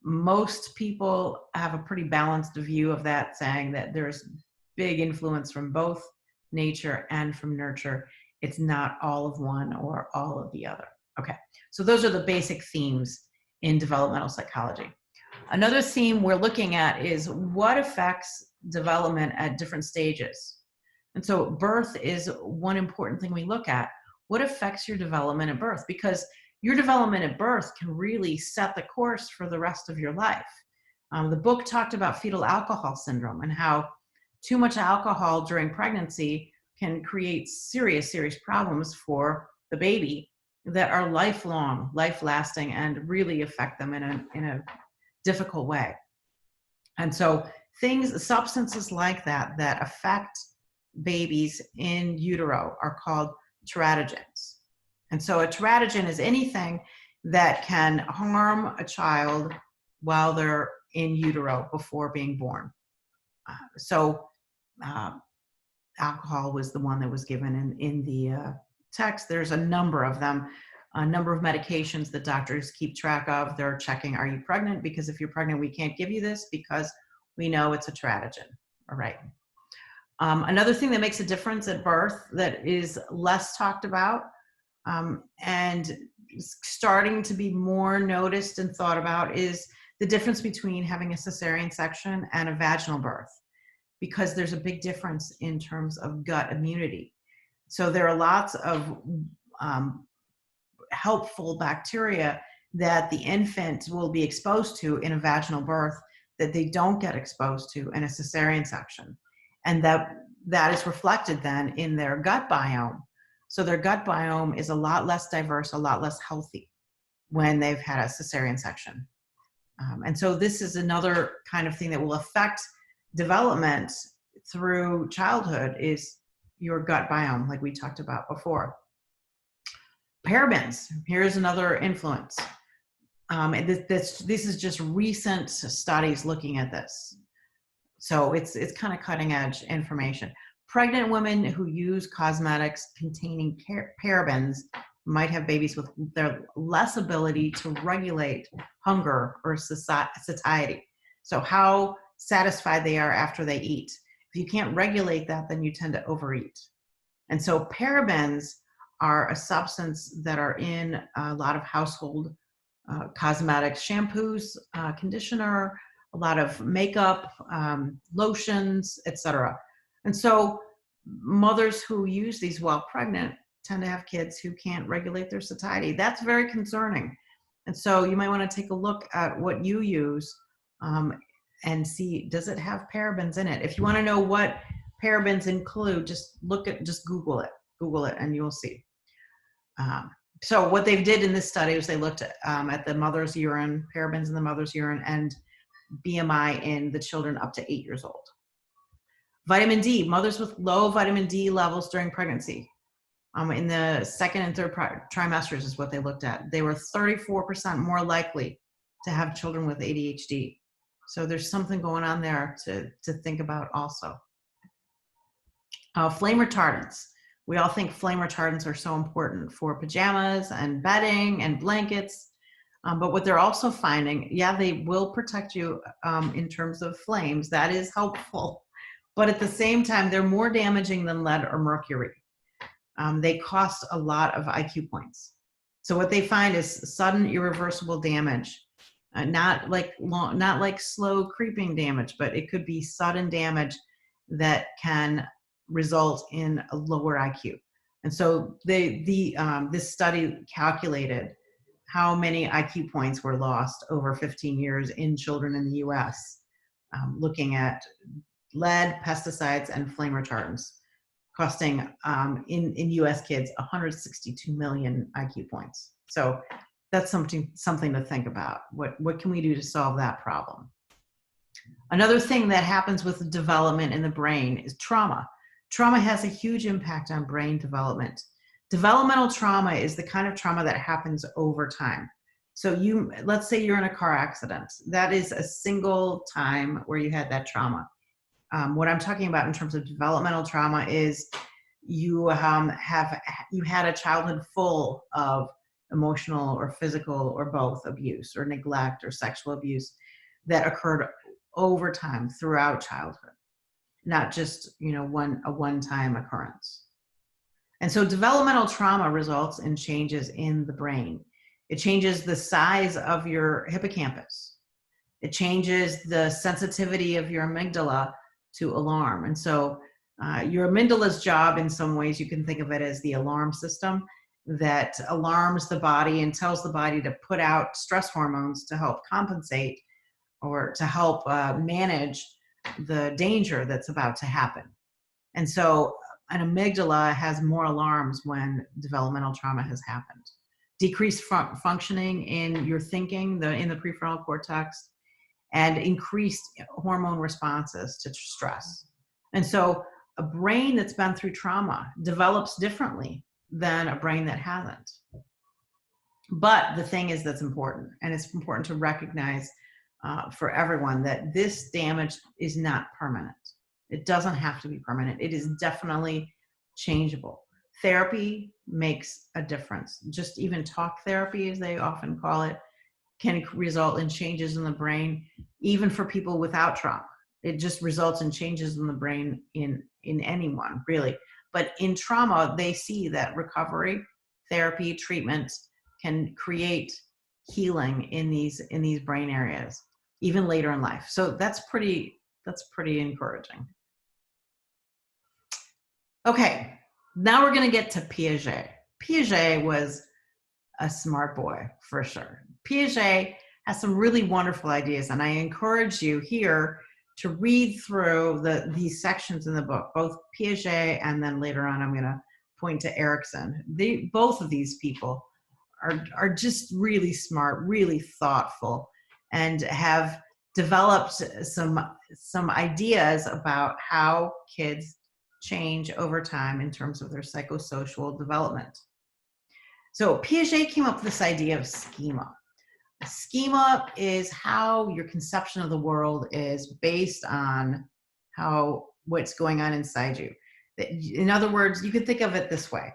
S1: Most people have a pretty balanced view of that, saying that there's big influence from both nature and from nurture. It's not all of one or all of the other. Okay, so those are the basic themes in developmental psychology. Another theme we're looking at is what affects development at different stages. And so birth is one important thing we look at. What affects your development at birth? Because your development at birth can really set the course for the rest of your life. The book talked about fetal alcohol syndrome and how too much alcohol during pregnancy can create serious, serious problems for the baby that are lifelong, life-lasting, and really affect them in a difficult way. And so substances like that affect babies in utero are called teratogens. And so a teratogen is anything that can harm a child while they're in utero before being born. Alcohol was the one that was given in the text. There's a number of them, a number of medications that doctors keep track of. They're checking, are you pregnant? Because if you're pregnant, we can't give you this because we know it's a teratogen. All right. Another thing that makes a difference at birth that is less talked about and starting to be more noticed and thought about is the difference between having a cesarean section and a vaginal birth, because there's a big difference in terms of gut immunity. So there are lots of helpful bacteria that the infant will be exposed to in a vaginal birth that they don't get exposed to in a cesarean section. And that is reflected then in their gut biome. So their gut biome is a lot less diverse, a lot less healthy when they've had a cesarean section. And so this is another kind of thing that will affect development through childhood is your gut biome, like we talked about before. Parabens, here's another influence. And this is just recent studies looking at this. So it's kind of cutting edge information. Pregnant women who use cosmetics containing parabens might have babies with their less ability to regulate hunger or satiety. So how satisfied they are after they eat. If you can't regulate that, then you tend to overeat. And so parabens are a substance that are in a lot of household cosmetics, shampoos, conditioner, a lot of makeup, lotions, etc. And so mothers who use these while pregnant tend to have kids who can't regulate their satiety. That's very concerning. And so you might want to take a look at what you use and see, does it have parabens in it? If you want to know what parabens include, just Google it and you'll see. So what they did in this study was they looked at the mother's urine, parabens in the mother's urine, and BMI in the children up to 8 years old. Vitamin D, mothers with low vitamin D levels during pregnancy. In the second and third trimesters is what they looked at. They were 34% more likely to have children with ADHD. So there's something going on there to think about also. Flame retardants. We all think flame retardants are so important for pajamas and bedding and blankets. But what they're also finding, yeah, they will protect you in terms of flames. That is helpful. But at the same time, they're more damaging than lead or mercury. They cost a lot of IQ points. So what they find is sudden irreversible damage, not like slow creeping damage, but it could be sudden damage that can result in a lower IQ. And so this study calculated how many IQ points were lost over 15 years in children in the US, looking at lead, pesticides, and flame retardants, costing in US kids 162 million IQ points. So that's something to think about. What can we do to solve that problem? Another thing that happens with development in the brain is trauma. Trauma has a huge impact on brain development. Developmental trauma is the kind of trauma that happens over time. So let's say you're in a car accident. That is a single time where you had that trauma. What I'm talking about in terms of developmental trauma is you had a childhood full of emotional or physical or both abuse or neglect or sexual abuse that occurred over time throughout childhood, not just a one-time occurrence. And so developmental trauma results in changes in the brain. It changes the size of your hippocampus. It changes the sensitivity of your amygdala to alarm. And so your amygdala's job, in some ways, you can think of it as the alarm system that alarms the body and tells the body to put out stress hormones to help compensate or to help manage the danger that's about to happen. And so an amygdala has more alarms when developmental trauma has happened. Decreased functioning in your thinking, in the prefrontal cortex, and increased hormone responses to stress. And so a brain that's been through trauma develops differently than a brain that hasn't. But the thing is that's important, and it's important to recognize for everyone that this damage is not permanent. It doesn't have to be permanent. It is definitely changeable. Therapy makes a difference. Just even talk therapy, as they often call it, can result in changes in the brain, even for people without trauma. It just results in changes in the brain in anyone, really. But in trauma, they see that recovery, therapy, treatment can create healing in these brain areas, even later in life. So that's pretty encouraging. Okay, now we're going to get to Piaget. Piaget was a smart boy, for sure. Piaget has some really wonderful ideas, and I encourage you here to read through these sections in the book, both Piaget and then later on I'm going to point to Erikson. Both of these people are just really smart, really thoughtful, and have developed some ideas about how kids change over time in terms of their psychosocial development. So Piaget came up with this idea of schema. Schema is how your conception of the world is based on what's going on inside you. In other words, you could think of it this way.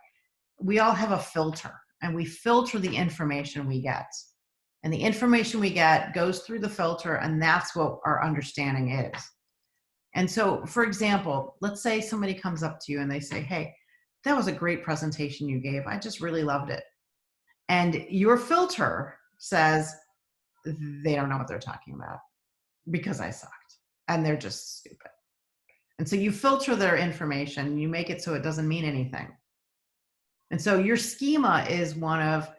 S1: We all have a filter, and we filter the information we get. And the information we get goes through the filter, and that's what our understanding is. And so, for example, let's say somebody comes up to you and they say, hey, that was a great presentation you gave. I just really loved it. And your filter says, they don't know what they're talking about because I sucked and they're just stupid. And so you filter their information, you make it so it doesn't mean anything. And so your schema is one of,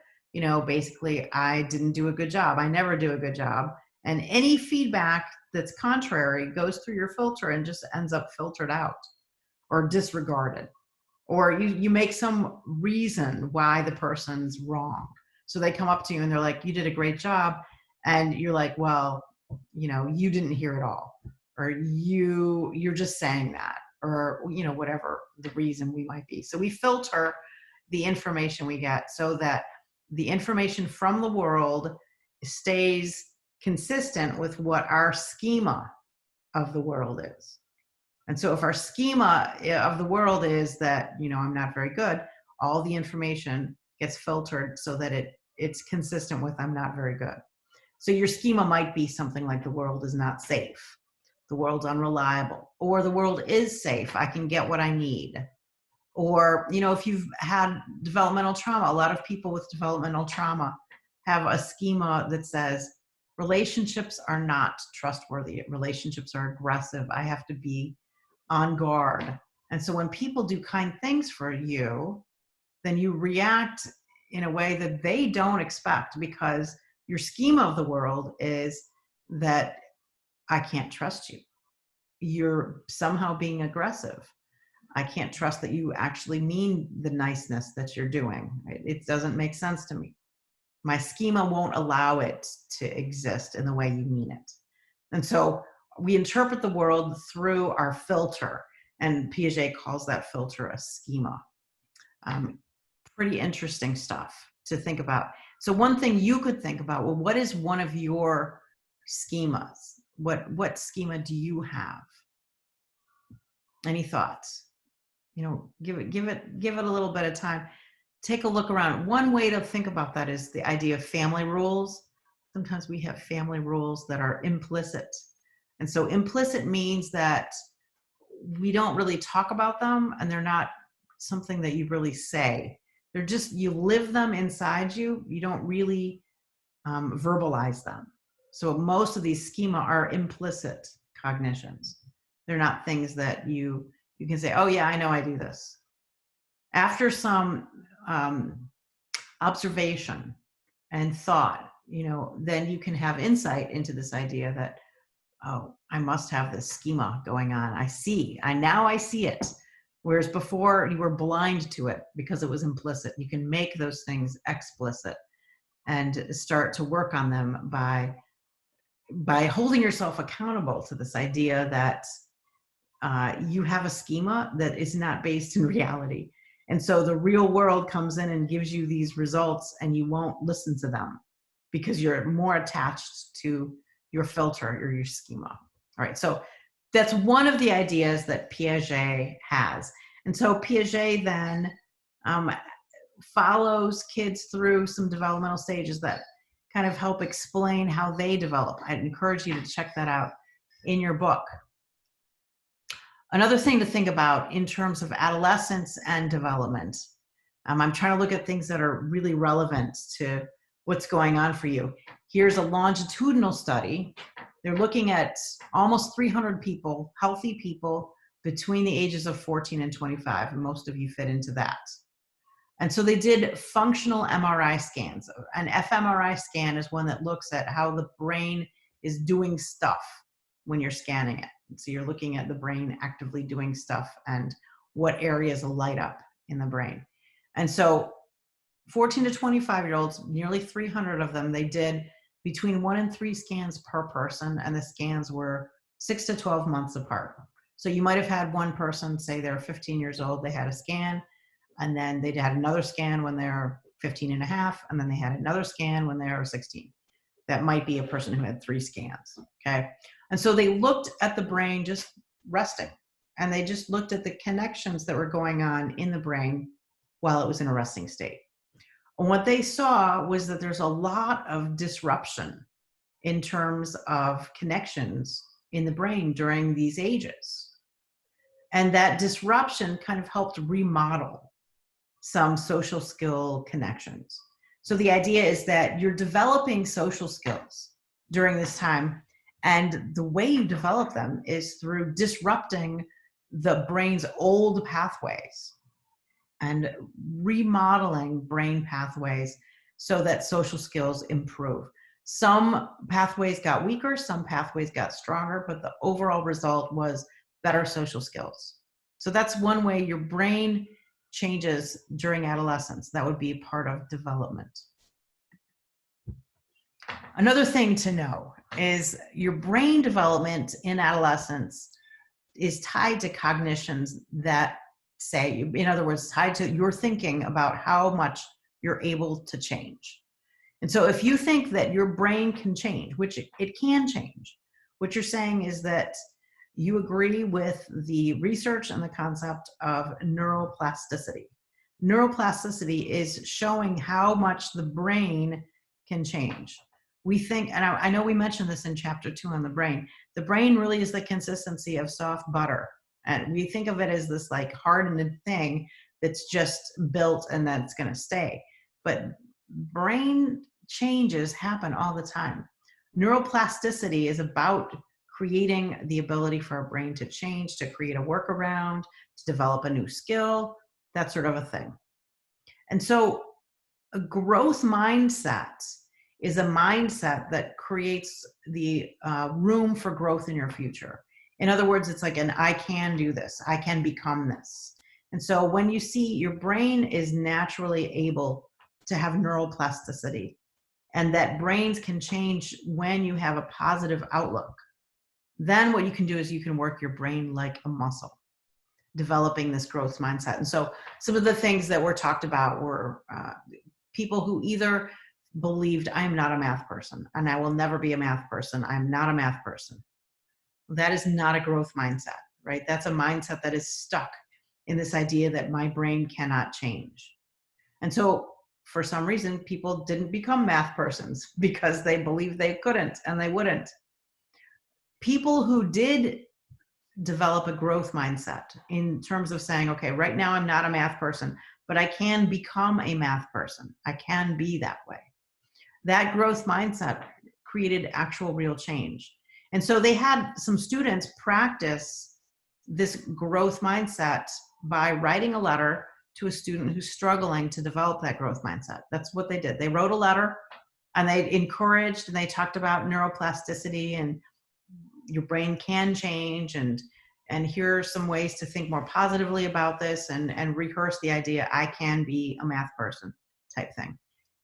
S1: basically, I didn't do a good job. I never do a good job. And any feedback that's contrary goes through your filter and just ends up filtered out or disregarded. Or you make some reason why the person's wrong. So they come up to you and they're like, you did a great job. And you're like, well, you didn't hear it all. Or you're just saying that. Or, whatever the reason we might be. So we filter the information we get so that the information from the world stays consistent with what our schema of the world is. And so if our schema of the world is that, I'm not very good, all the information gets filtered so that it's consistent with I'm not very good. So your schema might be something like the world is not safe, the world's unreliable, or the world is safe, I can get what I need. Or, if you've had developmental trauma, a lot of people with developmental trauma have a schema that says relationships are not trustworthy, relationships are aggressive, I have to be on guard. And so when people do kind things for you, then you react in a way that they don't expect, because your schema of the world is that I can't trust you. You're somehow being aggressive. I can't trust that you actually mean the niceness that you're doing. It doesn't make sense to me. My schema won't allow it to exist in the way you mean it. And so we interpret the world through our filter, and Piaget calls that filter a schema. Pretty interesting stuff to think about. So one thing you could think about, well, what is one of your schemas? What schema do you have? Any thoughts? Give it a little bit of time. Take a look around. One way to think about that is the idea of family rules. Sometimes we have family rules that are implicit. And so implicit means that we don't really talk about them, and they're not something that you really say. They're just, you live them inside you. You don't really verbalize them. So most of these schema are implicit cognitions. They're not things that you can say, oh yeah, I know I do this. After some observation and thought, then you can have insight into this idea that, oh, I must have this schema going on. I see it. Whereas before you were blind to it because it was implicit. You can make those things explicit and start to work on them by holding yourself accountable to this idea that you have a schema that is not based in reality. And so the real world comes in and gives you these results, and you won't listen to them because you're more attached to your filter or your schema. All right, so that's one of the ideas that Piaget has. And so Piaget then follows kids through some developmental stages that kind of help explain how they develop. I'd encourage you to check that out in your book. Another thing to think about in terms of adolescence and development, I'm trying to look at things that are really relevant to what's going on for you. Here's a longitudinal study. They're looking at almost 300 people, healthy people between the ages of 14 and 25, and most of you fit into that. And so they did functional MRI scans. An fMRI scan is one that looks at how the brain is doing stuff when you're scanning it. So you're looking at the brain actively doing stuff and what areas light up in the brain. And so 14 to 25-year-olds, nearly 300 of them, they did between 1 and 3 scans per person, and the scans were 6 to 12 months apart. So you might have had one person, say they're 15 years old, they had a scan, and then they had another scan when they're 15 and a half, and then they had another scan when they were 16. That might be a person who had 3 scans, okay? And so they looked at the brain just resting, and they just looked at the connections that were going on in the brain while it was in a resting state. And what they saw was that there's a lot of disruption in terms of connections in the brain during these ages. And that disruption kind of helped remodel some social skill connections. So the idea is that you're developing social skills during this time. And the way you develop them is through disrupting the brain's old pathways and remodeling brain pathways so that social skills improve. Some pathways got weaker, some pathways got stronger, but the overall result was better social skills. So that's one way your brain changes during adolescence. That would be part of development. Another thing to know is your brain development in adolescence is tied to cognitions that say, in other words, tied to your thinking about how much you're able to change. And so if you think that your brain can change, which it can change, what you're saying is that you agree with the research and the concept of neuroplasticity. Neuroplasticity is showing how much the brain can change. We think, and I know we mentioned this in chapter 2 on the brain really is the consistency of soft butter. And we think of it as this like hardened thing that's just built and that's going to stay. But brain changes happen all the time. Neuroplasticity is about creating the ability for our brain to change, to create a workaround, to develop a new skill, that sort of a thing. And so a growth mindset is a mindset that creates the room for growth in your future. In other words, it's like an I can do this, I can become this. And so when you see your brain is naturally able to have neuroplasticity, and that brains can change when you have a positive outlook, then what you can do is you can work your brain like a muscle, developing this growth mindset. And so some of the things that were talked about were people who either believed I'm not a math person and I will never be a math person. I'm not a math person. That is not a growth mindset, right? That's a mindset that is stuck in this idea that my brain cannot change. And so for some reason, people didn't become math persons because they believed they couldn't and they wouldn't. People who did develop a growth mindset in terms of saying, okay, right now I'm not a math person, but I can become a math person. I can be that way. That growth mindset created actual real change. And so they had some students practice this growth mindset by writing a letter to a student who's struggling to develop that growth mindset. That's what they did. They wrote a letter and they encouraged and they talked about neuroplasticity and your brain can change and here are some ways to think more positively about this and rehearse the idea I can be a math person type thing.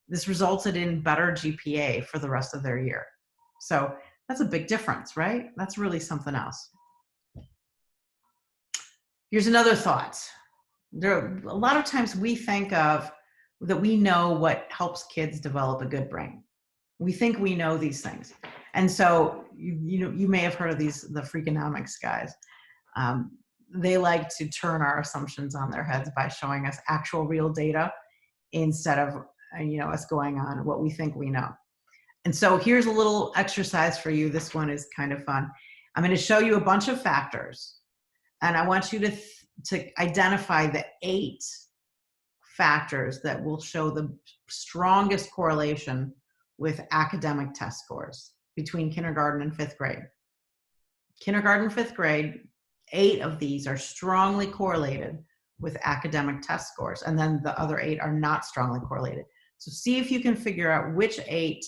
S1: This resulted in better GPA for the rest of their year. So that's a big difference, right? That's really something else. Here's another thought. A lot of times we think of that we know what helps kids develop a good brain. We think we know these things. And so you may have heard of the Freakonomics guys. They like to turn our assumptions on their heads by showing us actual real data instead of us going on what we think we know. And so here's a little exercise for you. This one is kind of fun. I'm going to show you a bunch of factors, and I want you to identify the 8 factors that will show the strongest correlation with academic test scores between kindergarten and 5th grade. Kindergarten, 5th grade, 8 of these are strongly correlated with academic test scores, and then the other 8 are not strongly correlated. So see if you can figure out which 8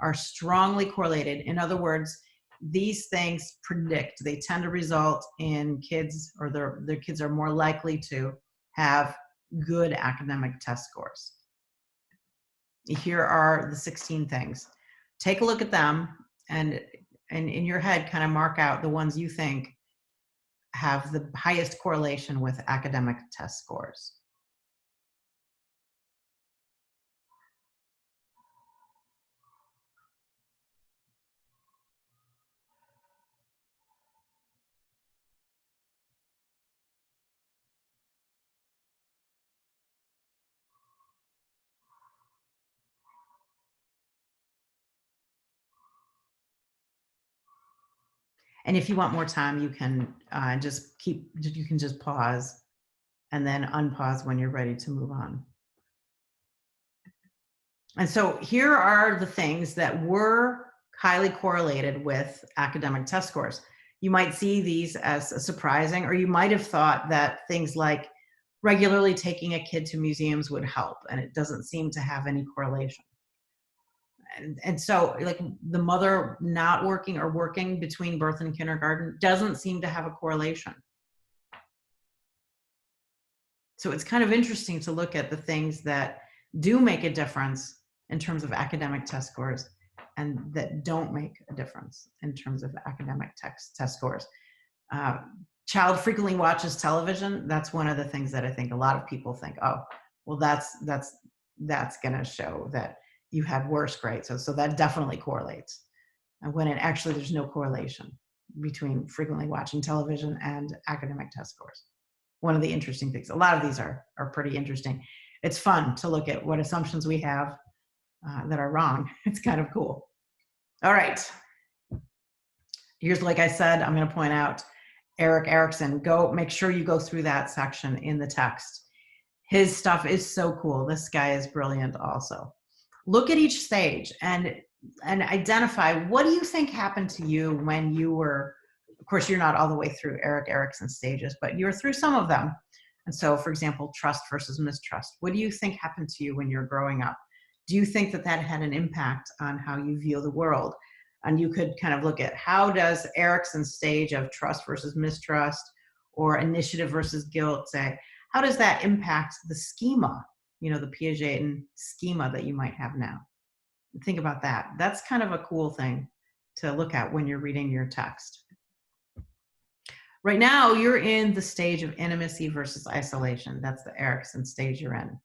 S1: are strongly correlated. In other words, these things predict, they tend to result in kids, or their kids are more likely to have good academic test scores. Here are the 16 things. Take a look at them and in your head kind of mark out the ones you think have the highest correlation with academic test scores. And if you want more time, you can just pause and then unpause when you're ready to move on. And so here are the things that were highly correlated with academic test scores. You might see these as surprising, or you might have thought that things like regularly taking a kid to museums would help, and it doesn't seem to have any correlation. And so like the mother not working or working between birth and kindergarten doesn't seem to have a correlation. So it's kind of interesting to look at the things that do make a difference in terms of academic test scores and that don't make a difference in terms of academic test scores. Child frequently watches television. That's one of the things that I think a lot of people think, oh, well, that's going to show that you had worse grades. So that definitely correlates. And when it actually, there's no correlation between frequently watching television and academic test scores. One of the interesting things, a lot of these are pretty interesting. It's fun to look at what assumptions we have that are wrong. It's kind of cool. All right. Here's, like I said, I'm going to point out Erik Erikson. Go make sure you go through that section in the text. His stuff is so cool. This guy is brilliant also. Look at each stage and identify, what do you think happened to you when you were, of course, you're not all the way through Erik Erikson's stages, but you're through some of them. And so, for example, trust versus mistrust. What do you think happened to you when you're growing up? Do you think that had an impact on how you view the world? And you could kind of look at, how does Erikson's stage of trust versus mistrust or initiative versus guilt say, how does that impact the schema, the Piagetian schema that you might have now? Think about that. That's kind of a cool thing to look at when you're reading your text. Right now, you're in the stage of intimacy versus isolation. That's the Erikson stage you're in.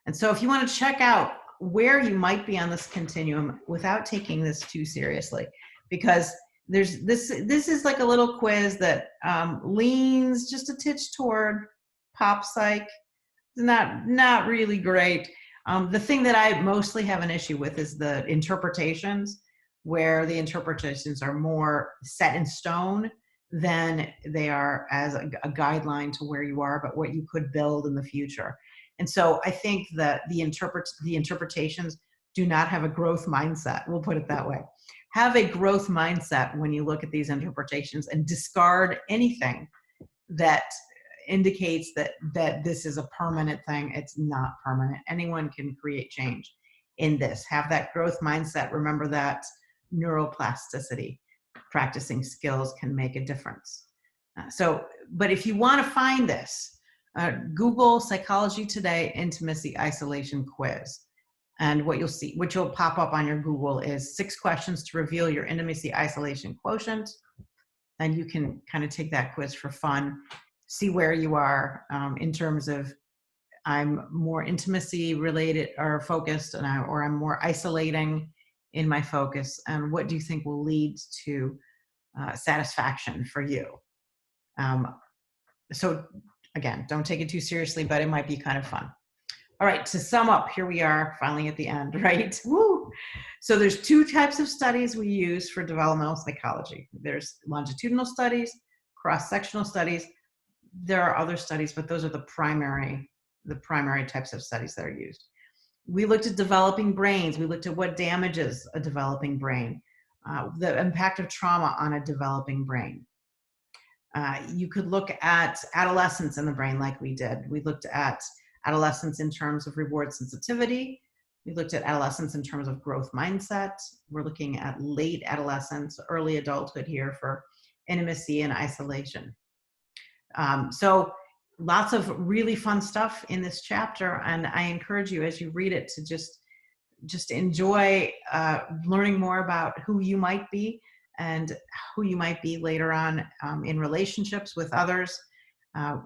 S1: And so if you want to check out where you might be on this continuum without taking this too seriously, because there's this is like a little quiz that leans just a titch toward pop psych. Not really great. The thing that I mostly have an issue with is the interpretations, where the interpretations are more set in stone than they are as a guideline to where you are, but what you could build in the future. And so I think that the interpretations do not have a growth mindset. We'll put it that way. Have a growth mindset when you look at these interpretations and discard anything that indicates that this is a permanent thing. It's not permanent. Anyone can create change in this. Have that growth mindset. Remember that neuroplasticity. Practicing skills can make a difference. But if you want to find this, Google Psychology Today Intimacy Isolation Quiz. And what you'll pop up on your Google is 6 questions to reveal your intimacy isolation quotient. And you can kind of take that quiz for fun, see where you are in terms of, I'm more intimacy related or focused, or I'm more isolating in my focus, and what do you think will lead to satisfaction for you? So again, don't take it too seriously, but it might be kind of fun. All right, to sum up, here we are finally at the end, right? Woo! So there's 2 types of studies we use for developmental psychology. There's longitudinal studies, cross-sectional studies. There are other studies, but those are the primary types of studies that are used. We looked at developing brains. We looked at what damages a developing brain, the impact of trauma on a developing brain. You could look at adolescence in the brain like we did. We looked at adolescence in terms of reward sensitivity. We looked at adolescence in terms of growth mindset. We're looking at late adolescence, early adulthood here for intimacy and isolation. So lots of really fun stuff in this chapter, and I encourage you as you read it to just enjoy learning more about who you might be and who you might be later on in relationships with others,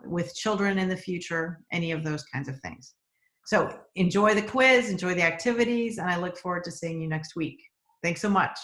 S1: with children in the future, any of those kinds of things. So enjoy the quiz, enjoy the activities, and I look forward to seeing you next week. Thanks so much.